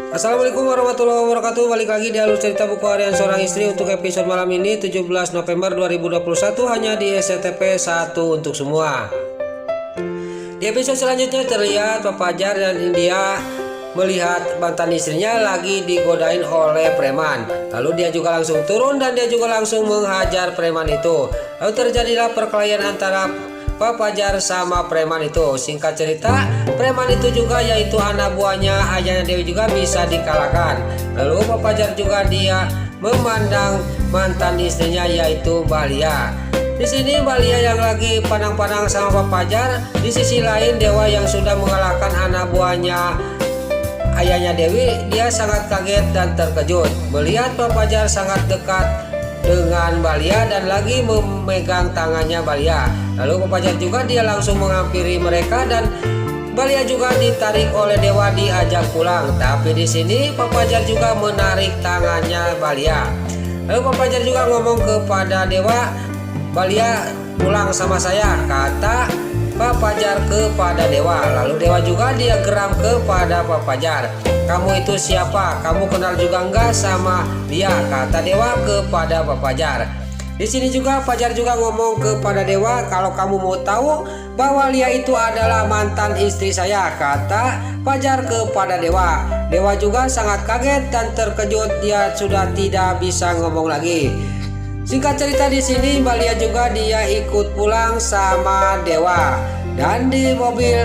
Assalamualaikum warahmatullahi wabarakatuh. Balik lagi di Alur Cerita Buku Harian Seorang Istri untuk episode malam ini 17 November 2021 hanya di SCTP 1 untuk semua. Di episode selanjutnya terlihat Pak Fajar dan India melihat mantan istrinya lagi digodain oleh preman. Lalu dia juga langsung turun dan dia juga langsung menghajar preman itu. Lalu terjadilah perkelahian antara Pak Fajar sama preman itu. Singkat cerita, preman itu juga yaitu anak buahnya ayahnya Dewi juga bisa dikalahkan. Lalu Pak Fajar juga dia memandang mantan istrinya yaitu Mbak Lia. Di sini Mbak Lia yang lagi pandang-pandang sama Pak Fajar. Di sisi lain Dewa yang sudah mengalahkan anak buahnya ayahnya Dewi, dia sangat kaget dan terkejut melihat Pak Fajar sangat dekat dengan Mbak Lia dan lagi memegang tangannya Mbak Lia. Lalu Pak Fajar juga dia langsung menghampiri mereka dan Mbak Lia juga ditarik oleh Dewa diajak pulang. Tapi di sini Pak Fajar juga menarik tangannya Mbak Lia. Lalu Pak Fajar juga ngomong kepada Dewa, "Mbak Lia pulang sama saya," kata Pak Fajar kepada Dewa. Lalu Dewa juga dia geram kepada Pak Fajar. "Kamu itu siapa? Kamu kenal juga enggak sama dia?" kata Dewa kepada Pak Fajar. Di sini juga Fajar juga ngomong kepada Dewa, "Kalau kamu mau tahu bahwa Lia itu adalah mantan istri saya," kata Fajar kepada Dewa. Dewa juga sangat kaget dan terkejut, dia sudah tidak bisa ngomong lagi. Singkat cerita di sini Mbak Lia juga dia ikut pulang sama Dewa dan di mobil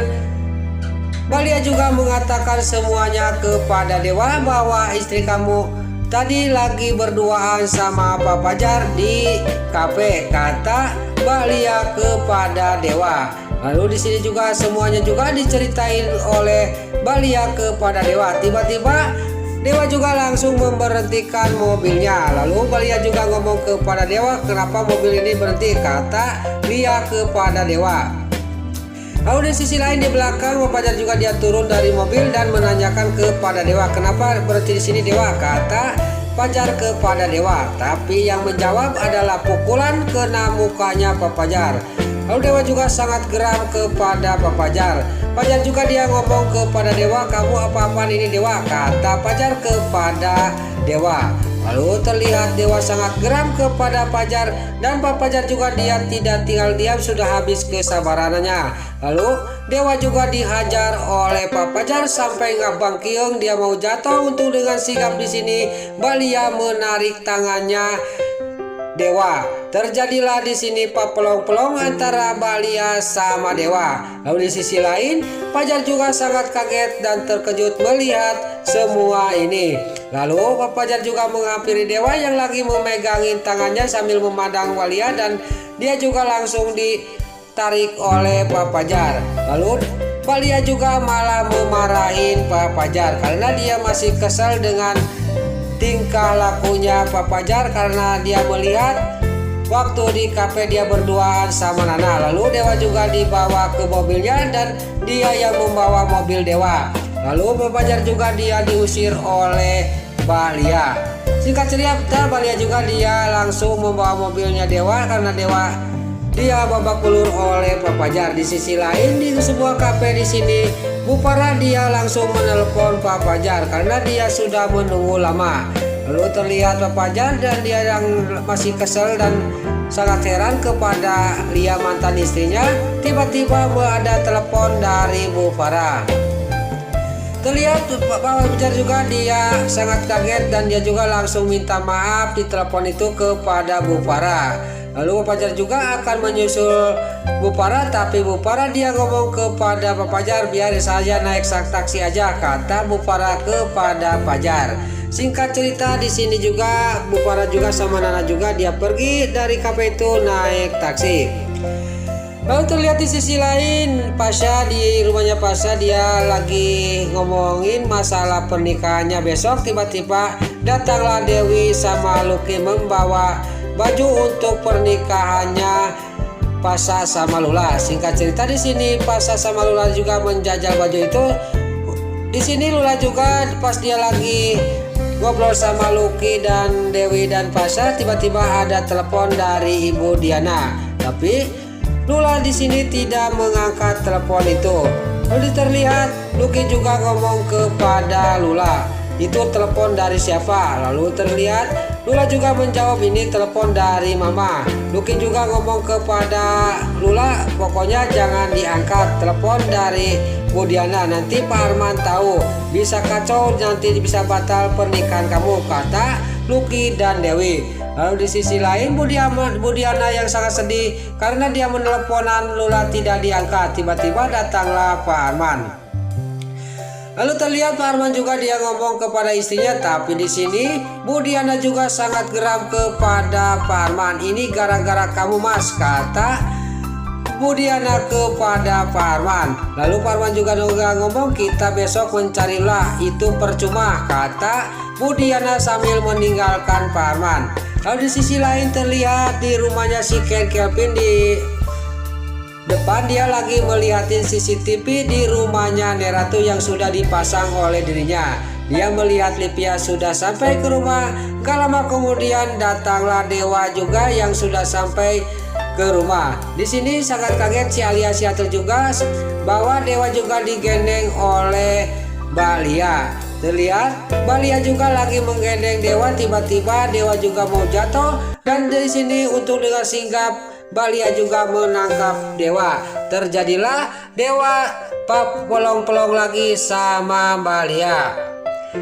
Mbak Lia juga mengatakan semuanya kepada Dewa bahwa istri kamu tadi lagi berduaan sama Pak Fajar di kafe, kata Mbak Lia kepada Dewa. Lalu di sini juga semuanya juga diceritain oleh Mbak Lia kepada Dewa. Tiba-tiba Dewa juga langsung memberhentikan mobilnya. Lalu Mbak Lia juga ngomong kepada Dewa, "Kenapa mobil ini berhenti?" kata Lia kepada Dewa. Lalu di sisi lain di belakang Pak Fajar juga dia turun dari mobil dan menanyakan kepada Dewa, "Kenapa berhenti di sini Dewa?" kata Fajar kepada Dewa. Tapi yang menjawab adalah pukulan kena mukanya Pak Fajar. Lalu Dewa juga sangat geram kepada Pak Fajar. Fajar juga dia ngomong kepada Dewa, "Kamu apa-apaan ini Dewa?" kata Fajar kepada Dewa. Lalu terlihat Dewa sangat geram kepada Fajar dan Pak Fajar juga dia tidak tinggal diam, sudah habis kesabarannya. Lalu Dewa juga dihajar oleh Pak Fajar sampai ngabang kiung, dia mau jatuh. Untuk dengan sigap di sini Mbak Lia menarik tangannya Dewa. Terjadilah di sini pelong-pelong antara Mbak Lia sama Dewa. Lalu di sisi lain Fajar juga sangat kaget dan terkejut melihat semua ini. Lalu Pak Fajar juga menghampiri Dewa yang lagi memegangin tangannya sambil memandang Mbak Lia dan dia juga langsung ditarik oleh Pak Fajar. Lalu Mbak Lia juga malah memarahin Pak Fajar karena dia masih kesal dengan tingkah lakunya Pak Fajar karena dia melihat waktu di kafe dia berduaan sama Nana. Lalu Dewa juga dibawa ke mobilnya dan dia yang membawa mobil Dewa. Lalu Pak Fajar juga dia diusir oleh Mbak Lia. Singkat cerita Mbak Lia juga dia langsung membawa mobilnya Dewa karena Dewa dia babak belur oleh Pak Fajar. Di sisi lain di sebuah kafe di sini Bu Farah dia langsung menelpon Pak Fajar karena dia sudah menunggu lama. Lalu terlihat Pak Fajar dan dia yang masih kesel dan sangat heran kepada Lia mantan istrinya. Tiba-tiba ada telepon dari Bu Farah. Terlihat Pak Fajar juga dia sangat kaget dan dia juga langsung minta maaf di telepon itu kepada Bu Farah. Lalu Pak Fajar juga akan menyusul Bu Farah, tapi Bu Farah dia ngomong kepada Pak Fajar, "Biar saya naik taksi aja," kata Bu Farah kepada Fajar. Singkat cerita di sini juga Bu Farah juga sama Nana juga dia pergi dari kafe itu naik taksi. Lalu terlihat di sisi lain Pasha di rumahnya Pasha dia lagi ngomongin masalah pernikahannya besok. Tiba-tiba datanglah Dewi sama Lucky membawa baju untuk pernikahannya Pasha sama Lula. Singkat cerita di sini Pasha sama Lula juga menjajal baju itu. Di sini Lula juga pas dia lagi ngobrol sama Lucky dan Dewi dan Pasha, tiba-tiba ada telepon dari Ibu Diana. Tapi Lula di sini tidak mengangkat telepon itu. Lalu terlihat Lucky juga ngomong kepada Lula, itu telepon dari siapa? Lalu terlihat Lula juga menjawab, ini telepon dari mama. Lucky juga ngomong kepada Lula, pokoknya jangan diangkat, telepon dari Bu Diana, nanti Pak Arman tahu, bisa kacau, nanti bisa batal pernikahan kamu, kata Lucky dan Dewi. Lalu di sisi lain Bu Diana yang sangat sedih karena dia menelponan Lula tidak diangkat. Tiba-tiba datanglah Pak Arman. Lalu terlihat Pak Arman juga dia ngomong kepada istrinya, tapi di sini Bu Diana juga sangat geram kepada Pak Arman. Ini gara-gara kamu Mas, kata Bu Diana kepada Pak Arman. Lalu Pak Arman juga ngomong, kita besok mencari Lula, itu percuma, kata Bu Diana sambil meninggalkan Pak Arman. Lalu di sisi lain terlihat di rumahnya si Ken Kelvin di depan dia lagi melihatin CCTV di rumahnya Neratu yang sudah dipasang oleh dirinya. Dia melihat Livia sudah sampai ke rumah. Gak lama kemudian datanglah Dewa juga yang sudah sampai ke rumah. Di sini sangat kaget si Alia Seattle juga bahwa Dewa juga digendeng oleh Mbak Lia. Terlihat Mbak Lia juga lagi menggendeng Dewa. Tiba-tiba Dewa juga mau jatuh dan dari sini untuk dengan sigap Mbak Lia juga menangkap Dewa. Terjadilah Dewa pelong-pelong lagi sama Mbak Lia.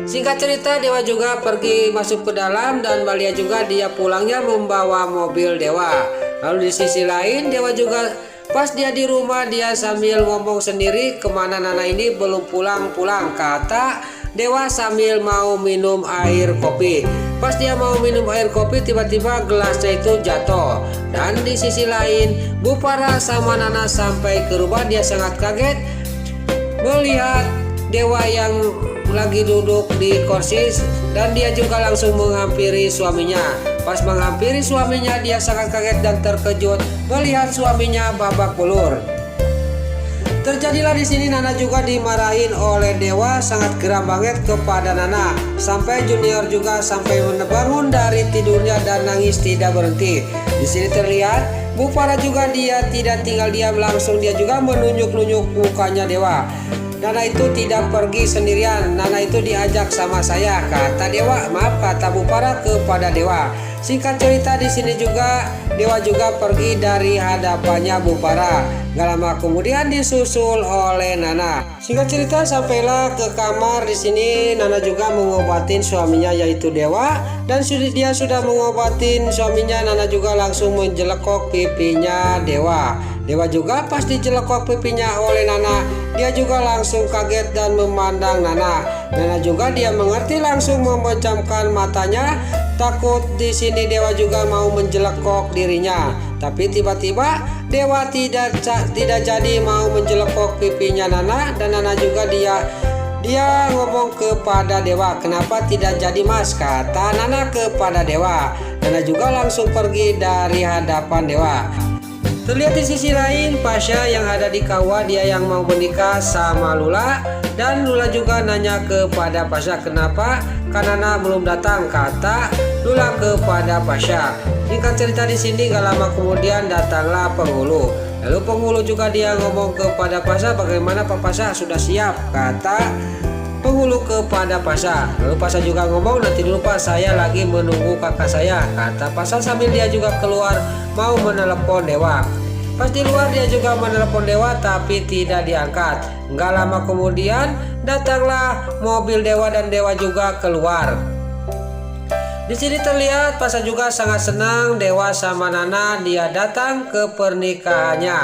Singkat cerita Dewa juga pergi masuk ke dalam dan Mbak Lia juga dia pulangnya membawa mobil Dewa. Lalu di sisi lain Dewa juga pas dia di rumah dia sambil ngomong sendiri, kemana Nana ini belum pulang-pulang, kata Dewa sambil mau minum air kopi. Pas dia mau minum air kopi tiba-tiba gelasnya itu jatuh. Dan di sisi lain Bu Farah sama Nana sampai ke rumah. Dia sangat kaget melihat Dewa yang lagi duduk di kursi dan dia juga langsung menghampiri suaminya. Pas menghampiri suaminya dia sangat kaget dan terkejut melihat suaminya babak belur. Terjadilah di sini Nana juga dimarahin oleh Dewa, sangat geram banget kepada Nana. Sampai Junior juga sampai bangun dari tidurnya dan nangis tidak berhenti. Di sini terlihat Bu Farah juga dia tidak tinggal diam, langsung dia juga menunjuk-nunjuk mukanya Dewa. Nana itu tidak pergi sendirian, Nana itu diajak sama saya, kata Dewa. Maaf, kata Bu Farah kepada Dewa. Singkat cerita di sini juga Dewa juga pergi dari hadapannya Bu Farah. Gak lama kemudian disusul oleh Nana. Singkat cerita sampailah ke kamar. Di sini Nana juga mengobatin suaminya yaitu Dewa, dan dia sudah mengobatin suaminya. Nana juga langsung menjelekok pipinya Dewa. Dewa juga pas dijelekok pipinya oleh Nana, dia juga langsung kaget dan memandang Nana. Nana juga dia mengerti langsung memejamkan matanya. Takut di sini Dewa juga mau menjelekok dirinya, tapi tiba-tiba Dewa tidak jadi mau menjelekok pipinya Nana, dan Nana juga dia ngomong kepada Dewa, kenapa tidak jadi Mas, kata Nana kepada Dewa. Nana juga langsung pergi dari hadapan Dewa. Terlihat di sisi lain Pasha yang ada di kawah, dia yang mau menikah sama Lula, dan Lula juga nanya kepada Pasha kenapa Nana belum datang, kata Lula kepada Pasha. Singkat cerita di sini gak lama kemudian datanglah penghulu. Lalu penghulu juga dia ngomong kepada Pasha, bagaimana Pak Pasha sudah siap, kata penghulu kepada Pasha. Lalu Pasha juga ngomong, nanti dulu Pak, saya lagi menunggu kakak saya, kata Pasha sambil dia juga keluar mau menelepon Dewa. Pas di luar dia juga menelepon Dewa tapi tidak diangkat. Nggak lama kemudian datanglah mobil Dewa dan Dewa juga keluar. Di sini terlihat Pasha juga sangat senang Dewa sama Nana dia datang ke pernikahannya.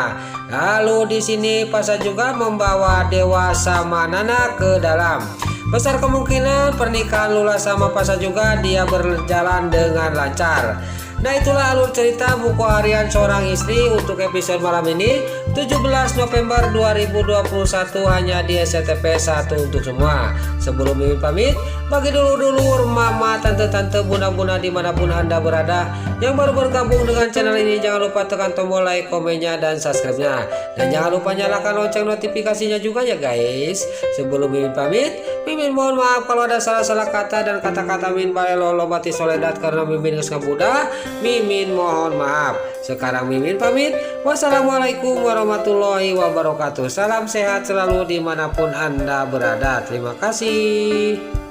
Lalu di sini Pasha juga membawa Dewa sama Nana ke dalam. Besar kemungkinan pernikahan Lula sama Pasha juga dia berjalan dengan lancar. Nah, itulah alur cerita buku harian seorang istri untuk episode malam ini 17 November 2021 hanya di SCTP 1 untuk semua. Sebelum Mimin pamit, bagi dulur-dulur, mama, tante-tante, bunda-bunda dimanapun Anda berada yang baru bergabung dengan channel ini, jangan lupa tekan tombol like, komennya, dan subscribe-nya. Dan jangan lupa nyalakan lonceng notifikasinya juga ya guys. Sebelum Mimin pamit, Mimin mohon maaf kalau ada salah-salah kata dan kata-kata Mimin balelo lobati soledat karena Mimin geus ngabuda. Mimin mohon maaf. Sekarang Mimin pamit. Wassalamualaikum warahmatullahi wabarakatuh. Salam sehat selalu dimanapun Anda berada. Terima kasih.